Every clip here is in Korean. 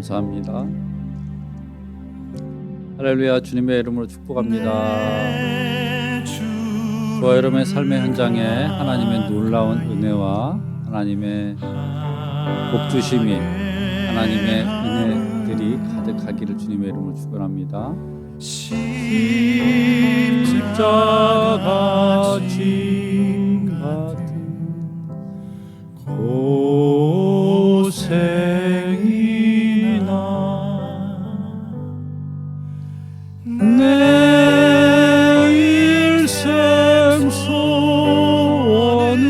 감사합니다. 할렐루야. 주님의 이름으로 축복합니다. 저와 여러분의 삶의 현장에 하나님의 놀라운 은혜와 하나님의 복주심이 하나님의 은혜들이 가득하기를 주님의 이름으로 축원합니다. 십자가 짐 같은 고생이나 내 일생 소원을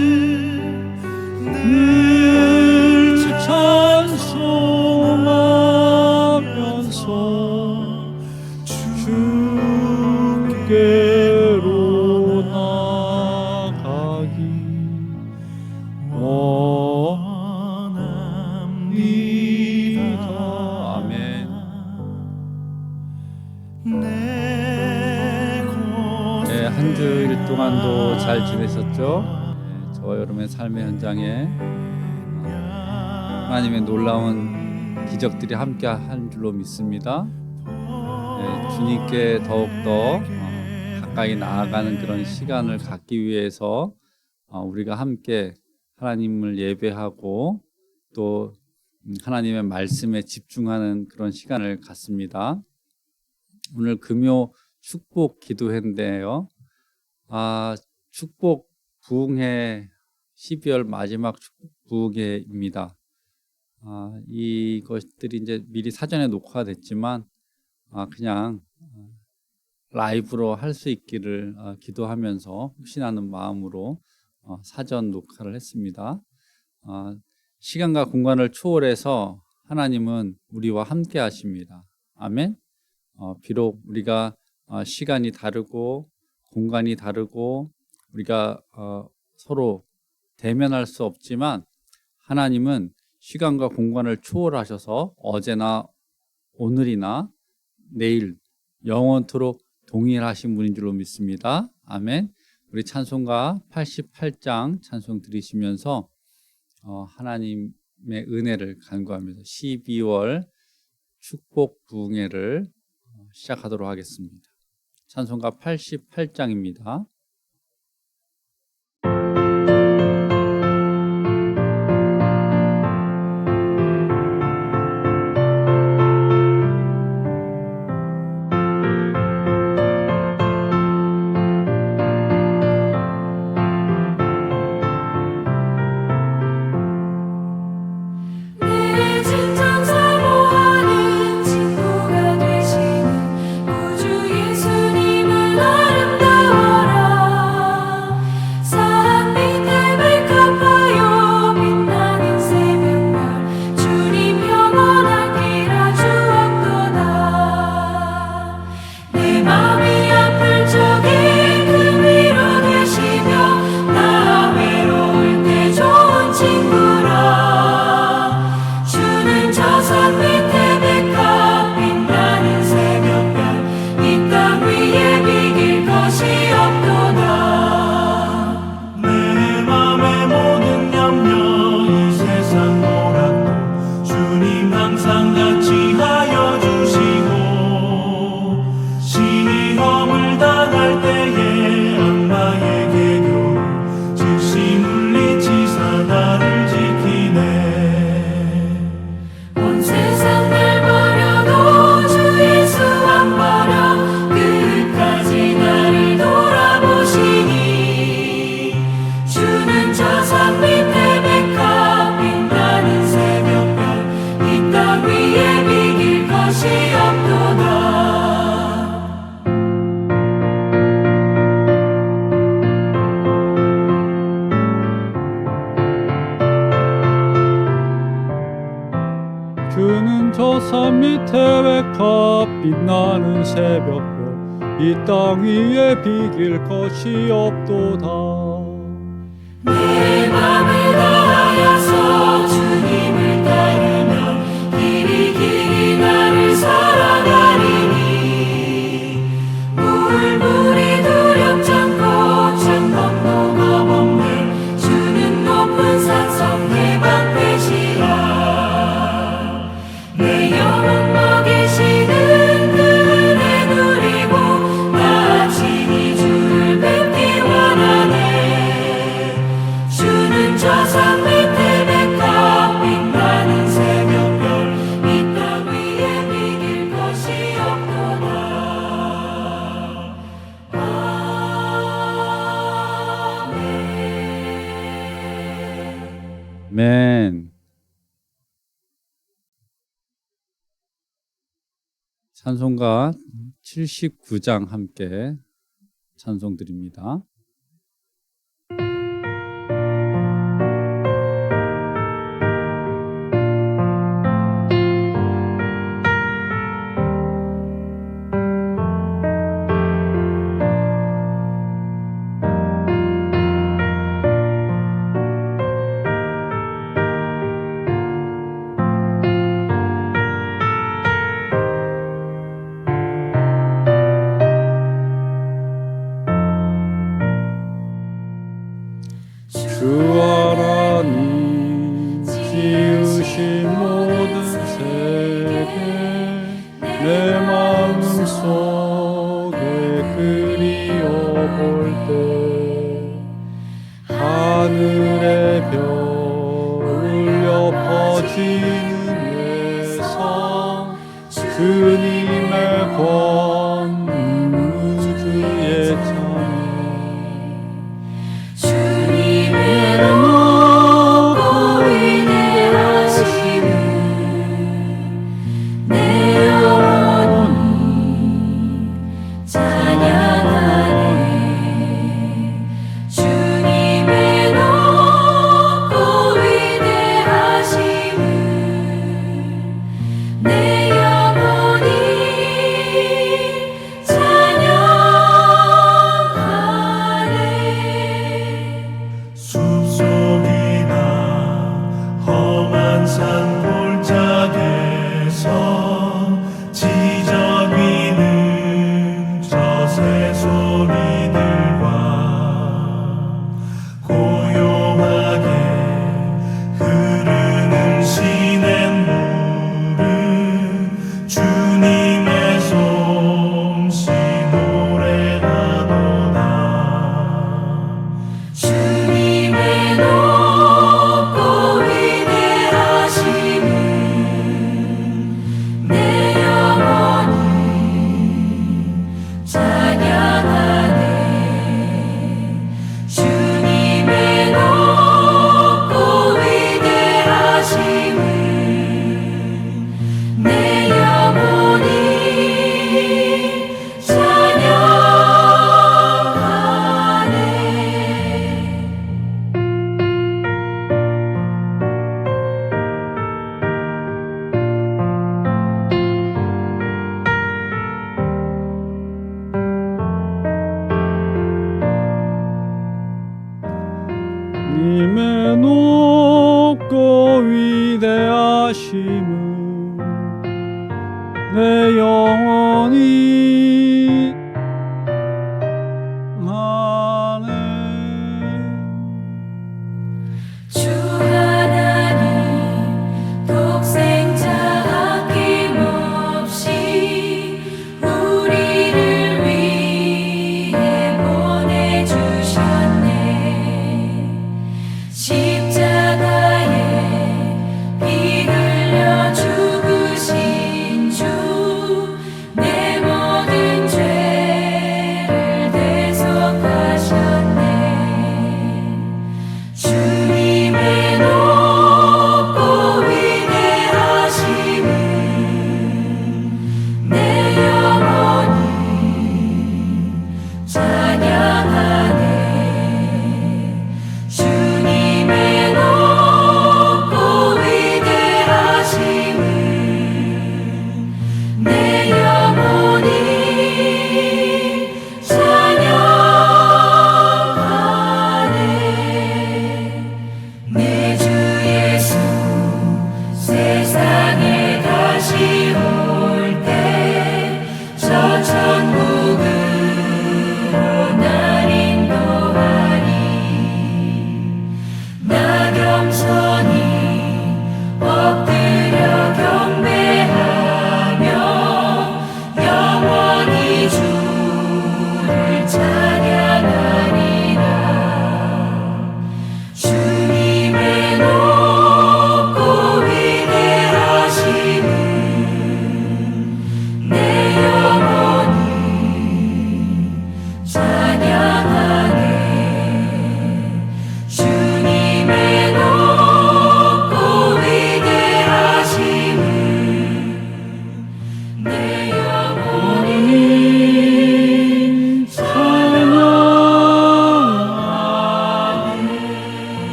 늘 찬송하면서 주께로 나가기 원합니다. 아멘. 네, 한 주일 동안도 잘 지내셨죠? 네, 저와 여러분의 삶의 현장에 하나님의 놀라운 기적들이 함께 한 줄로 믿습니다. 네, 주님께 더욱더 가까이 나아가는 그런 시간을 갖기 위해서 우리가 함께 하나님을 예배하고 또 하나님의 말씀에 집중하는 그런 시간을 갖습니다. 오늘 금요 축복 기도회인데요. 축복 부흥회 12월 마지막 축복 부흥회입니다. 이것들이 이제 미리 사전에 녹화됐지만 그냥 라이브로 할 수 있기를 기도하면서 확신하는 마음으로 사전 녹화를 했습니다. 시간과 공간을 초월해서 하나님은 우리와 함께 하십니다. 아멘. 비록 우리가 시간이 다르고 공간이 다르고 우리가 서로 대면할 수 없지만 하나님은 시간과 공간을 초월하셔서 어제나 오늘이나 내일 영원토록 동일하신 분인 줄로 믿습니다. 아멘. 우리 찬송가 88장 찬송 드리시면서 하나님의 은혜를 간구하면서 12월 축복 부흥회를 시작하도록 하겠습니다. 찬송가 88장입니다. 주는 저 산 밑에 외카 빛나는 새벽별 이 땅 위에 비길 것이 없도다. 내 맘을 다하여서 주님을 따르면 길이 길이 나를 살아가리니 물이 두렵지 않고 창밖도 겁없네 주는 높은 산성 내 방패시라 내 찬송가 79장 함께 찬송 드립니다. 주 하나님 지으신 모든 세계 내 마음속에 그리워볼 때 하늘의 별 울려 퍼지는 외성 주님의 권 우주의 참 내 영혼이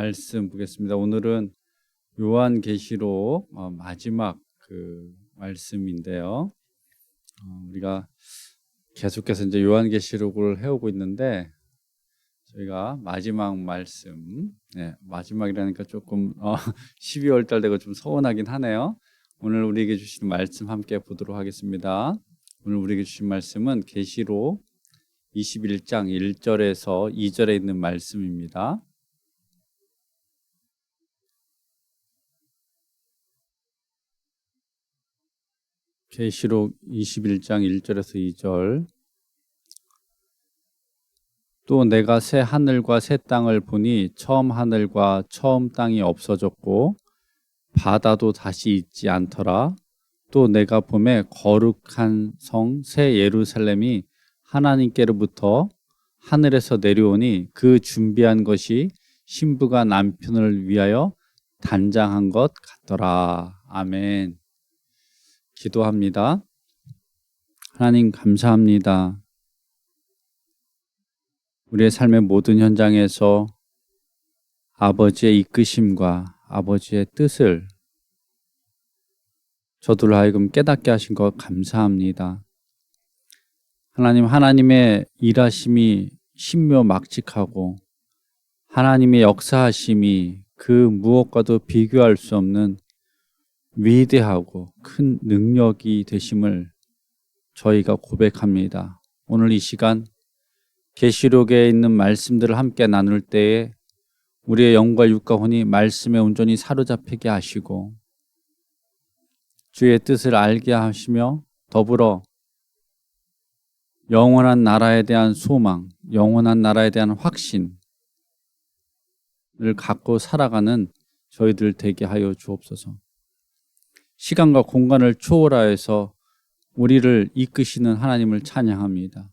말씀 보겠습니다. 오늘은 요한계시록 마지막 그 말씀인데요. 우리가 계속해서 이제 요한계시록을 해오고 있는데 저희가 마지막 말씀, 마지막이라니까 조금 12월 달 되고 좀 서운하긴 하네요. 오늘 우리에게 주신 말씀 함께 보도록 하겠습니다. 오늘 우리에게 주신 말씀은 계시록 21장 1절에서 2절에 있는 말씀입니다. 계시록 21장 1절에서 2절. 또 내가 새 하늘과 새 땅을 보니 처음 하늘과 처음 땅이 없어졌고 바다도 다시 있지 않더라. 또 내가 보매 거룩한 성 새 예루살렘이 하나님께로부터 하늘에서 내려오니 그 준비한 것이 신부가 남편을 위하여 단장한 것 같더라. 아멘. 기도합니다. 하나님 감사합니다. 우리의 삶의 모든 현장에서 아버지의 이끄심과 아버지의 뜻을 저들로 하여금 깨닫게 하신 것 감사합니다. 하나님, 하나님의 일하심이 신묘막측하고 하나님의 역사하심이 그 무엇과도 비교할 수 없는 위대하고 큰 능력이 되심을 저희가 고백합니다. 오늘 이 시간 계시록에 있는 말씀들을 함께 나눌 때에 우리의 영과 육과 혼이 말씀에 온전히 사로잡히게 하시고 주의 뜻을 알게 하시며 더불어 영원한 나라에 대한 소망, 영원한 나라에 대한 확신을 갖고 살아가는 저희들 되게 하여 주옵소서. 시간과 공간을 초월하여서 우리를 이끄시는 하나님을 찬양합니다.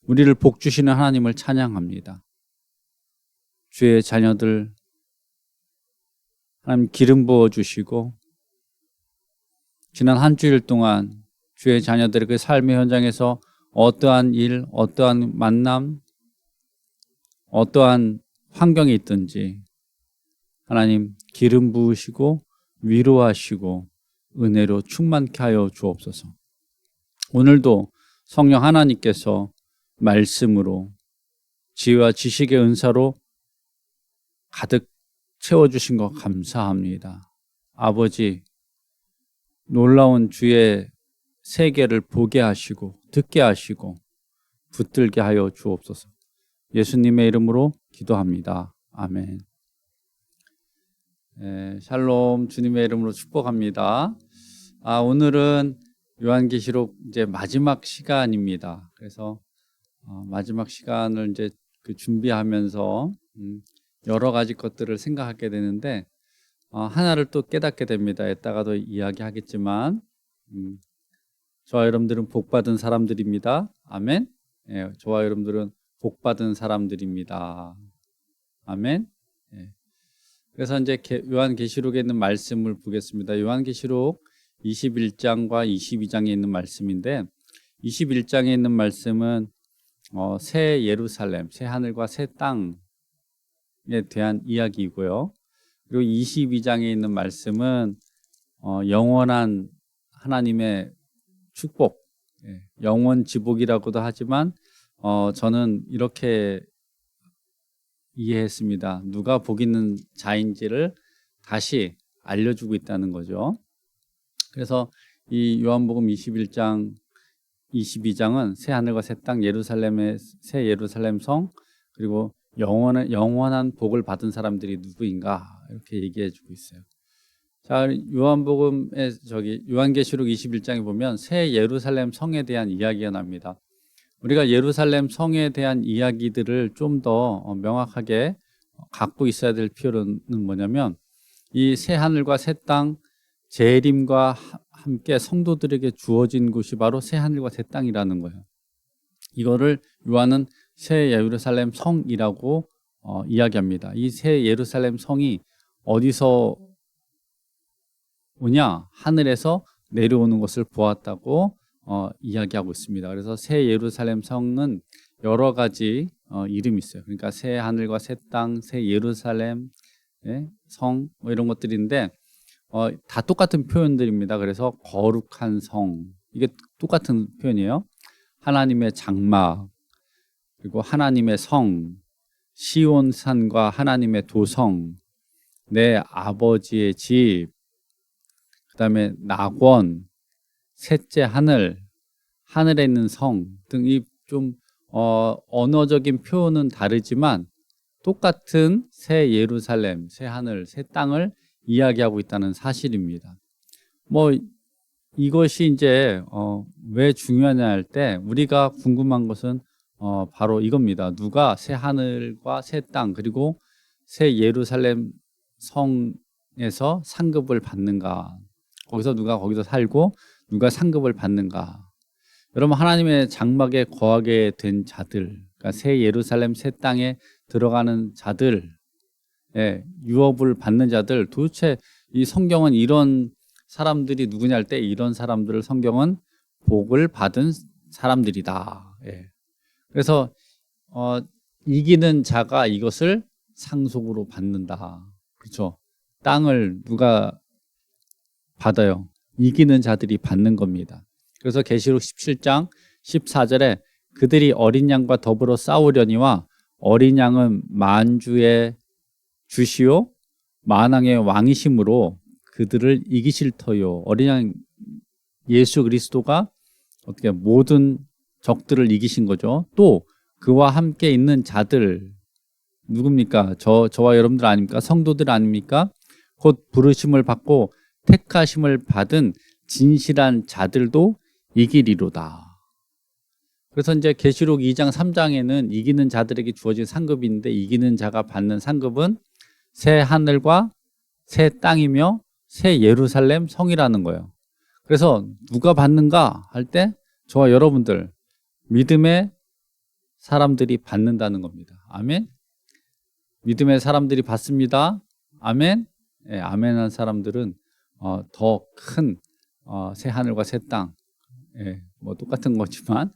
우리를 복주시는 하나님을 찬양합니다. 주의 자녀들 하나님 기름 부어주시고 지난 한 주일 동안 주의 자녀들의 그 삶의 현장에서 어떠한 일, 어떠한 만남, 어떠한 환경이 있든지 하나님 기름 부으시고 위로하시고 은혜로 충만케 하여 주옵소서. 오늘도 성령 하나님께서 말씀으로 지혜와 지식의 은사로 가득 채워주신 것 감사합니다. 아버지, 놀라운 주의 세계를 보게 하시고 듣게 하시고 붙들게 하여 주옵소서. 예수님의 이름으로 기도합니다. 아멘. 샬롬, 주님의 이름으로 축복합니다. 오늘은 요한계시록 이제 마지막 시간입니다. 그래서 마지막 시간을 이제 준비하면서 여러 가지 것들을 생각하게 되는데 하나를 또 깨닫게 됩니다. 이따가도 이야기하겠지만 저와 여러분들은 복받은 사람들입니다. 아멘. 저와 여러분들은 복받은 사람들입니다. 아멘. 그래서 이제 요한계시록에 있는 말씀을 보겠습니다. 요한계시록 21장과 22장에 있는 말씀인데 21장에 있는 말씀은 새 예루살렘, 새 하늘과 새 땅에 대한 이야기이고요. 그리고 22장에 있는 말씀은 영원한 하나님의 축복, 영원 지복이라고도 하지만 저는 이렇게 이해했습니다. 누가 복 있는 자인지를 다시 알려주고 있다는 거죠. 그래서 이 요한복음 21장, 22장은 새 하늘과 새 땅, 예루살렘의 새 예루살렘 성, 그리고 영원한 복을 받은 사람들이 누구인가 이렇게 얘기해주고 있어요. 자, 요한계시록 21장에 보면 새 예루살렘 성에 대한 이야기가 납니다. 우리가 예루살렘 성에 대한 이야기들을 좀 더 명확하게 갖고 있어야 될 필요는 뭐냐면 이 새 하늘과 새 땅 재림과 함께 성도들에게 주어진 곳이 바로 새 하늘과 새 땅이라는 거예요. 이거를 요한은 새 예루살렘 성이라고 이야기합니다. 이 새 예루살렘 성이 어디서 오냐? 하늘에서 내려오는 것을 보았다고 이야기하고 있습니다. 그래서 새 예루살렘 성은 여러 가지 이름이 있어요. 그러니까 새 하늘과 새 땅, 새 예루살렘, 예? 성, 뭐 이런 것들인데 다 똑같은 표현들입니다. 그래서 거룩한 성, 이게 똑같은 표현이에요. 하나님의 장막, 그리고 하나님의 성, 시온산과 하나님의 도성, 내 아버지의 집, 그다음에 낙원, 셋째 하늘, 하늘에 있는 성 등이 좀 언어적인 표현은 다르지만 똑같은 새 예루살렘, 새 하늘, 새 땅을 이야기하고 있다는 사실입니다. 뭐 이것이 이제 왜 중요하냐 할 때 우리가 궁금한 것은 바로 이겁니다. 누가 새 하늘과 새 땅 그리고 새 예루살렘 성에서 상급을 받는가? 거기서 누가 거기서 살고 누가 상급을 받는가? 여러분, 하나님의 장막에 거하게 된 자들, 그러니까 새 예루살렘 새 땅에 들어가는 자들, 유업을 받는 자들, 도대체 이 성경은 이런 사람들이 누구냐 할 때 이런 사람들을 성경은 복을 받은 사람들이다. 그래서 이기는 자가 이것을 상속으로 받는다. 그렇죠? 땅을 누가 받아요? 이기는 자들이 받는 겁니다. 그래서 계시록 17장 14절에 그들이 어린 양과 더불어 싸우려니와 어린 양은 만주의 주시오 만왕의 왕이심으로 그들을 이기실 터요. 어린 양 예수 그리스도가 어떻게 모든 적들을 이기신 거죠. 또 그와 함께 있는 자들 누굽니까? 저와 여러분들 아닙니까? 성도들 아닙니까? 곧 부르심을 받고 택하심을 받은 진실한 자들도 이기리로다. 그래서 이제 계시록 2장 3장에는 이기는 자들에게 주어진 상급인데 이기는 자가 받는 상급은 새 하늘과 새 땅이며 새 예루살렘 성이라는 거예요. 그래서 누가 받는가 할 때 저와 여러분들 믿음의 사람들이 받는다는 겁니다. 아멘. 믿음의 사람들이 받습니다. 아멘. 아멘한 사람들은 더 큰 새 하늘과 새 땅, 뭐 똑같은 거지만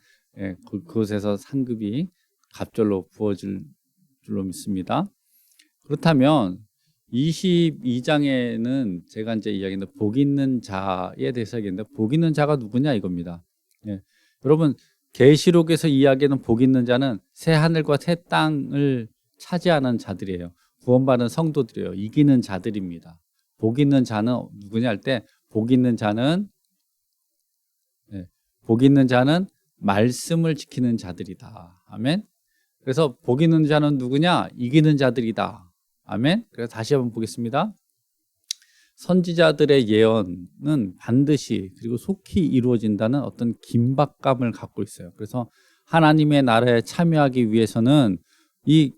그곳에서 상급이 갑절로 부어질 줄로 믿습니다. 그렇다면 22장에는 제가 이제 이야기했는데 복 있는 자에 대해서 얘기했는데 복 있는 자가 누구냐 이겁니다. 여러분 계시록에서 이야기하는 복 있는 자는 새 하늘과 새 땅을 차지하는 자들이에요. 구원받은 성도들이에요. 이기는 자들입니다. 복 있는 자는 누구냐 할 때 복 있는 자는 말씀을 지키는 자들이다. 아멘. 그래서 복 있는 자는 누구냐? 이기는 자들이다. 아멘. 그래서 다시 한번 보겠습니다. 선지자들의 예언은 반드시 그리고 속히 이루어진다는 어떤 긴박감을 갖고 있어요. 그래서 하나님의 나라에 참여하기 위해서는 이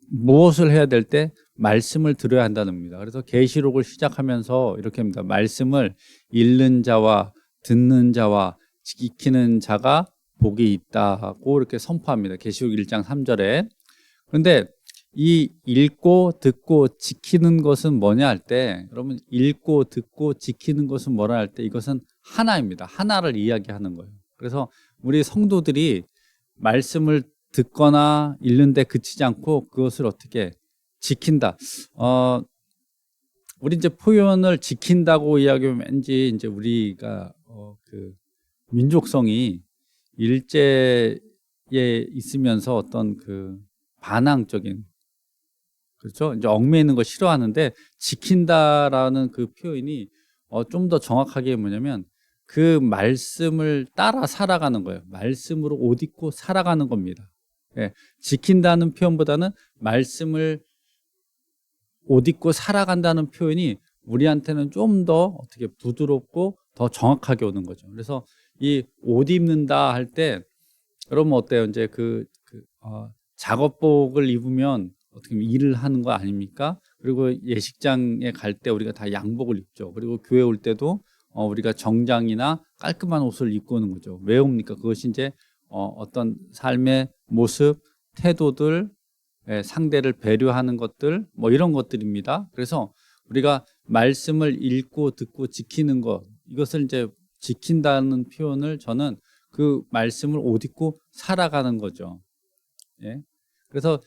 무엇을 해야 될 때 말씀을 들어야 한다는 겁니다. 그래서 계시록을 시작하면서 이렇게 합니다. 말씀을 읽는 자와 듣는 자와 지키는 자가 복이 있다고 이렇게 선포합니다. 계시록 1장 3절에. 그런데 이 읽고 듣고 지키는 것은 뭐냐 할 때 여러분 읽고 듣고 지키는 것은 뭐라 할 때 이것은 하나입니다. 하나를 이야기하는 거예요. 그래서 우리 성도들이 말씀을 듣거나 읽는데 그치지 않고 그것을 어떻게 지킨다. 우리 이제 표현을 지킨다고 이야기하면 왠지 이제 우리가 그 민족성이 일제에 있으면서 어떤 그 반항적인 그렇죠? 이제 얽매이는 거 싫어하는데 지킨다라는 그 표현이 좀 더 정확하게 뭐냐면 그 말씀을 따라 살아가는 거예요. 말씀으로 옷 입고 살아가는 겁니다. 지킨다는 표현보다는 말씀을 옷 입고 살아간다는 표현이 우리한테는 좀 더 어떻게 부드럽고 더 정확하게 오는 거죠. 그래서 이 옷 입는다 할 때 여러분 어때요? 이제 작업복을 입으면 어떻게 보면 일을 하는 거 아닙니까? 그리고 예식장에 갈 때 우리가 다 양복을 입죠. 그리고 교회 올 때도 우리가 정장이나 깔끔한 옷을 입고 오는 거죠. 왜 옵니까? 그것이 이제 어떤 삶의 모습, 태도들, 상대를 배려하는 것들, 뭐 이런 것들입니다. 그래서 우리가 말씀을 읽고 듣고 지키는 것, 이것을 이제 지킨다는 표현을 저는 그 말씀을 옷 입고 살아가는 거죠. 그래서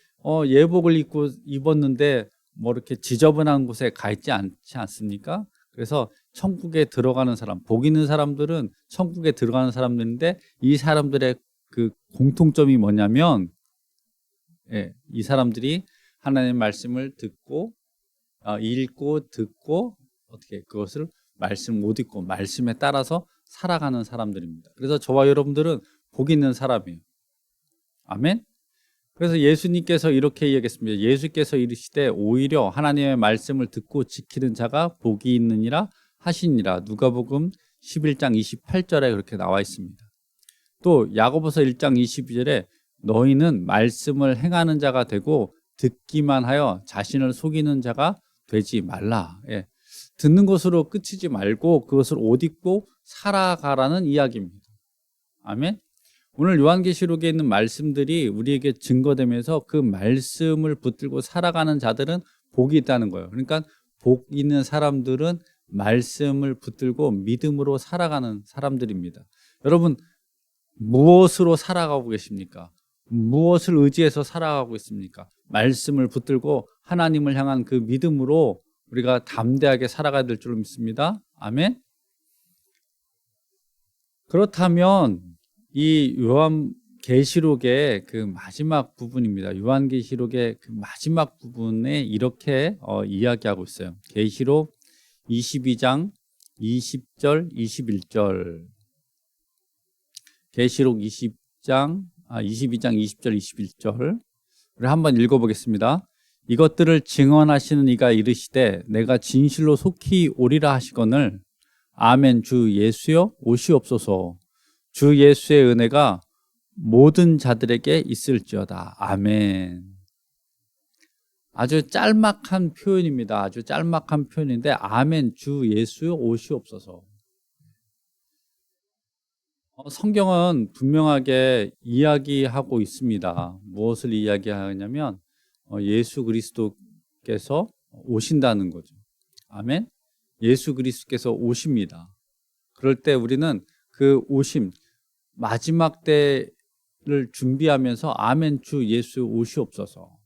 예복을 입었는데 뭐 이렇게 지저분한 곳에 가 있지 않지 않습니까? 그래서 천국에 들어가는 사람, 복 있는 사람들은 천국에 들어가는 사람들인데 이 사람들의 그 공통점이 뭐냐면 이 사람들이 하나님의 말씀을 듣고 읽고 듣고 어떻게 그것을 말씀 못 읽고 말씀에 따라서 살아가는 사람들입니다. 그래서 저와 여러분들은 복 있는 사람이에요. 아멘. 그래서 예수님께서 이렇게 이야기했습니다. 예수께서 이르시되 오히려 하나님의 말씀을 듣고 지키는 자가 복이 있느니라 하시니라. 누가복음 11장 28절에 그렇게 나와 있습니다. 또 야고보서 1장 22절에 너희는 말씀을 행하는 자가 되고 듣기만 하여 자신을 속이는 자가 되지 말라. 듣는 것으로 끝이지 말고 그것을 옷 입고 살아가라는 이야기입니다. 아멘. 오늘 요한계시록에 있는 말씀들이 우리에게 증거되면서 그 말씀을 붙들고 살아가는 자들은 복이 있다는 거예요. 그러니까 복 있는 사람들은 말씀을 붙들고 믿음으로 살아가는 사람들입니다. 여러분, 무엇으로 살아가고 계십니까? 무엇을 의지해서 살아가고 있습니까? 말씀을 붙들고 하나님을 향한 그 믿음으로 우리가 담대하게 살아가야 될 줄 믿습니다. 아멘. 그렇다면 이 요한계시록의 그 마지막 부분입니다. 요한계시록의 그 마지막 부분에 이렇게 이야기하고 있어요. 계시록 22장 20절 21절. 계시록 22장 20절 21절. 우리 한번 읽어보겠습니다. 이것들을 증언하시는 이가 이르시되 내가 진실로 속히 오리라 하시거늘 아멘. 주 예수여 오시옵소서. 주 예수의 은혜가 모든 자들에게 있을지어다. 아멘. 아주 짤막한 표현입니다. 아주 짤막한 표현인데 아멘. 주 예수여 오시옵소서. 성경은 분명하게 이야기하고 있습니다. 무엇을 이야기하냐면 예수 그리스도께서 오신다는 거죠. 아멘. 예수 그리스도께서 오십니다. 그럴 때 우리는 그 오심, 마지막 때를 준비하면서 아멘. 주 예수 오시옵소서.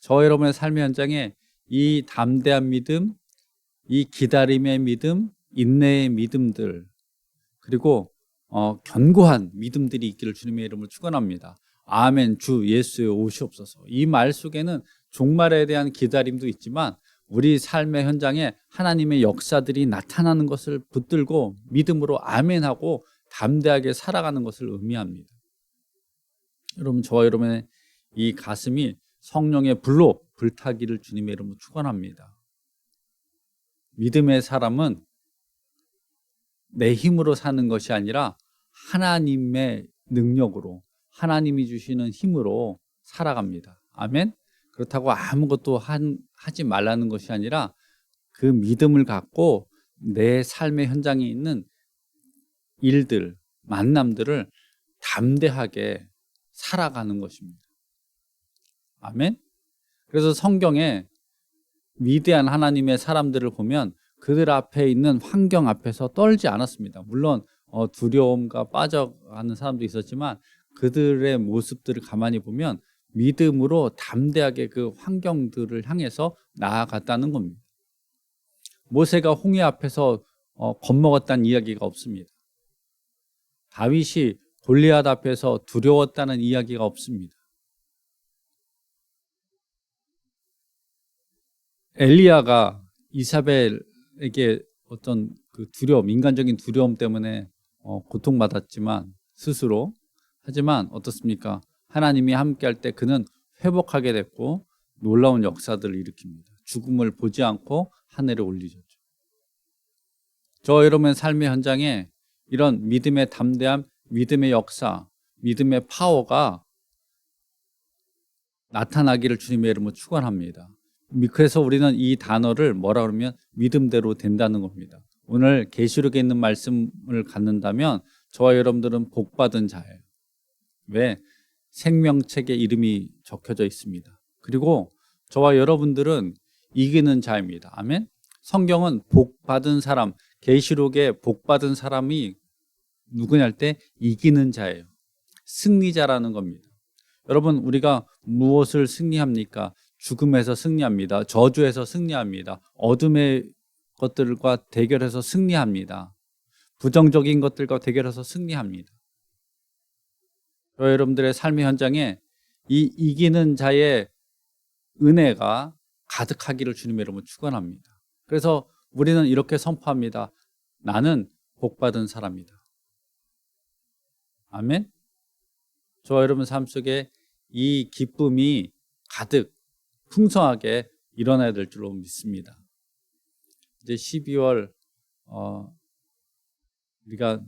저 여러분의 삶의 현장에 이 담대한 믿음, 이 기다림의 믿음, 인내의 믿음들, 그리고 견고한 믿음들이 있기를 주님의 이름으로 축원합니다. 아멘. 주 예수여 오시옵소서. 이 말 속에는 종말에 대한 기다림도 있지만 우리 삶의 현장에 하나님의 역사들이 나타나는 것을 붙들고 믿음으로 아멘하고 담대하게 살아가는 것을 의미합니다. 여러분, 저와 여러분의 이 가슴이 성령의 불로 불타기를 주님의 이름으로 축원합니다. 믿음의 사람은 내 힘으로 사는 것이 아니라 하나님의 능력으로, 하나님이 주시는 힘으로 살아갑니다. 아멘. 그렇다고 아무것도 하지 말라는 것이 아니라 그 믿음을 갖고 내 삶의 현장에 있는 일들, 만남들을 담대하게 살아가는 것입니다. 아멘. 그래서 성경에 위대한 하나님의 사람들을 보면 그들 앞에 있는 환경 앞에서 떨지 않았습니다. 물론 두려움과 빠져가는 사람도 있었지만 그들의 모습들을 가만히 보면 믿음으로 담대하게 그 환경들을 향해서 나아갔다는 겁니다. 모세가 홍해 앞에서 겁먹었다는 이야기가 없습니다. 다윗이 골리앗 앞에서 두려웠다는 이야기가 없습니다. 엘리야가 이사벨에게 어떤 그 두려움, 인간적인 두려움 때문에 고통받았지만 스스로, 하지만 어떻습니까? 하나님이 함께할 때 그는 회복하게 됐고 놀라운 역사들을 일으킵니다. 죽음을 보지 않고 하늘에 올리셨죠. 저 여러분의 삶의 현장에 이런 믿음의 담대함, 믿음의 역사, 믿음의 파워가 나타나기를 주님의 이름으로 축원합니다. 그래서 우리는 이 단어를 뭐라 그러면 믿음대로 된다는 겁니다. 오늘 계시록에 있는 말씀을 갖는다면 저와 여러분들은 복받은 자예요. 왜? 생명책에 이름이 적혀져 있습니다. 그리고 저와 여러분들은 이기는 자입니다. 아멘. 성경은 복받은 사람, 계시록에 복받은 사람이 누구냐 할 때 이기는 자예요. 승리자라는 겁니다. 여러분, 우리가 무엇을 승리합니까? 죽음에서 승리합니다. 저주에서 승리합니다. 어둠의 것들과 대결해서 승리합니다. 부정적인 것들과 대결해서 승리합니다. 여러분들의 삶의 현장에 이 이기는 자의 은혜가 가득하기를 주님의 이름으로 축원합니다. 그래서 우리는 이렇게 선포합니다. 나는 복받은 사람이다. 아멘. 저와 여러분 삶 속에 이 기쁨이 가득 풍성하게 일어나야 될 줄로 믿습니다. 이제 12월 우리가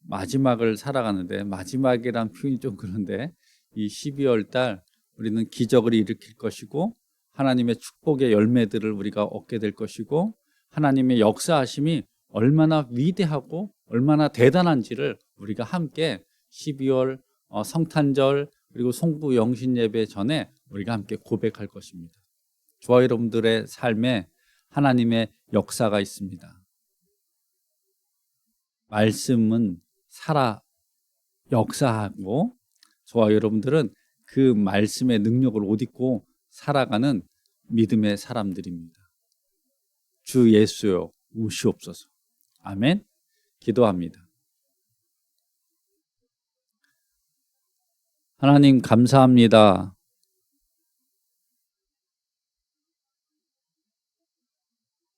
마지막을 살아가는데, 마지막이란 표현이 좀 그런데, 이 12월 달 우리는 기적을 일으킬 것이고 하나님의 축복의 열매들을 우리가 얻게 될 것이고 하나님의 역사하심이 얼마나 위대하고 얼마나 대단한지를 우리가 함께 12월 성탄절 그리고 송부 영신 예배 전에 우리가 함께 고백할 것입니다. 저와 여러분들의 삶에 하나님의 역사가 있습니다. 말씀은 살아 역사하고 저와 여러분들은 그 말씀의 능력을 옷 입고 살아가는 믿음의 사람들입니다. 주 예수여 오시옵소서. 아멘. 기도합니다. 하나님 감사합니다.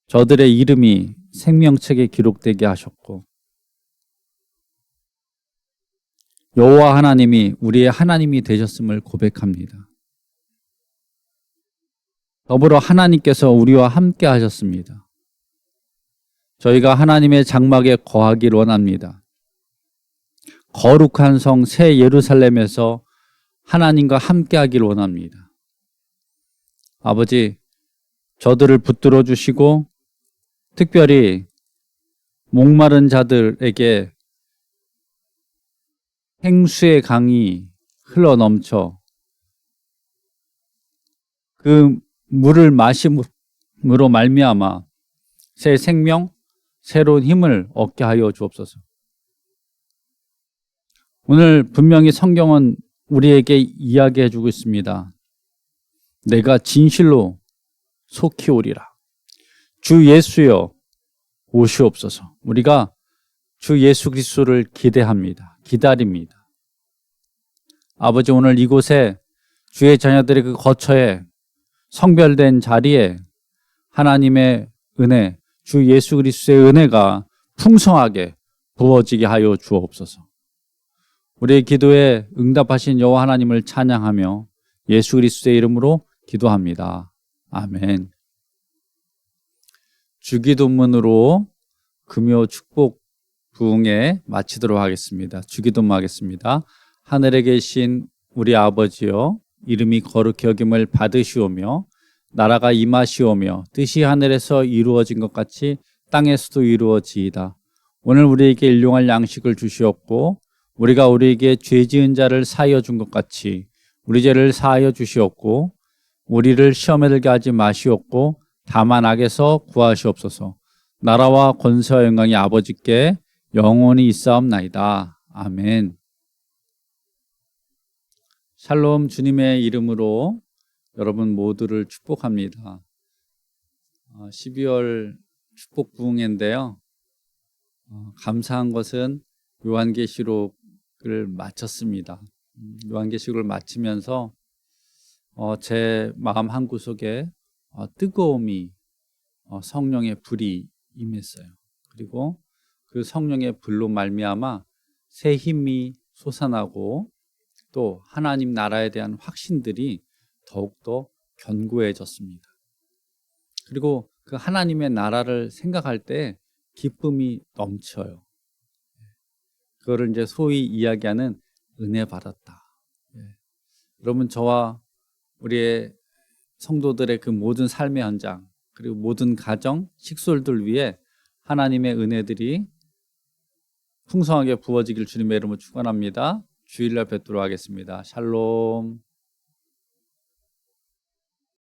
저들의 이름이 생명책에 기록되게 하셨고 여호와 하나님이 우리의 하나님이 되셨음을 고백합니다. 더불어 하나님께서 우리와 함께 하셨습니다. 저희가 하나님의 장막에 거하길 원합니다. 거룩한 성 새 예루살렘에서 하나님과 함께 하길 원합니다. 아버지, 저들을 붙들어 주시고 특별히 목마른 자들에게 생수의 강이 흘러넘쳐 그 물을 마심으로 말미암아 새 생명, 새로운 힘을 얻게 하여 주옵소서. 오늘 분명히 성경은 우리에게 이야기해 주고 있습니다. 내가 진실로 속히 오리라. 주 예수여 오시옵소서. 우리가 주 예수 그리스도를 기대합니다. 기다립니다. 아버지, 오늘 이곳에 주의 자녀들의 그 거처에 성별된 자리에 하나님의 은혜, 주 예수 그리스도의 은혜가 풍성하게 부어지게 하여 주옵소서. 우리의 기도에 응답하신 여호와 하나님을 찬양하며 예수 그리스도의 이름으로 기도합니다. 아멘. 주기도문으로 금요 축복 부흥회 마치도록 하겠습니다. 주기도문 하겠습니다. 하늘에 계신 우리 아버지여, 이름이 거룩히 여김을 받으시오며 나라가 임하시오며 뜻이 하늘에서 이루어진 것 같이 땅에서도 이루어지이다. 오늘 우리에게 일용할 양식을 주시옵고 우리가 우리에게 죄 지은 자를 사하여 준 것 같이 우리 죄를 사하여 주시옵고 우리를 시험에 들게 하지 마시옵고 다만 악에서 구하시옵소서. 나라와 권세와 영광이 아버지께 영원히 있사옵나이다. 아멘. 샬롬. 주님의 이름으로 여러분 모두를 축복합니다. 12월 축복 부흥회인데요. 감사한 것은 요한계시록을 마쳤습니다. 요한계시록을 마치면서 제 마음 한구석에 뜨거움이 성령의 불이 임했어요. 그리고 그 성령의 불로 말미암아 새 힘이 솟아나고 또 하나님 나라에 대한 확신들이 더욱더 견고해졌습니다. 그리고 그 하나님의 나라를 생각할 때 기쁨이 넘쳐요. 그거를 이제 소위 이야기하는 은혜 받았다. 여러분, 저와 우리의 성도들의 그 모든 삶의 현장 그리고 모든 가정, 식솔들 위해 하나님의 은혜들이 풍성하게 부어지길 주님의 이름으로 축원합니다. 주일날 뵙도록 하겠습니다. 샬롬.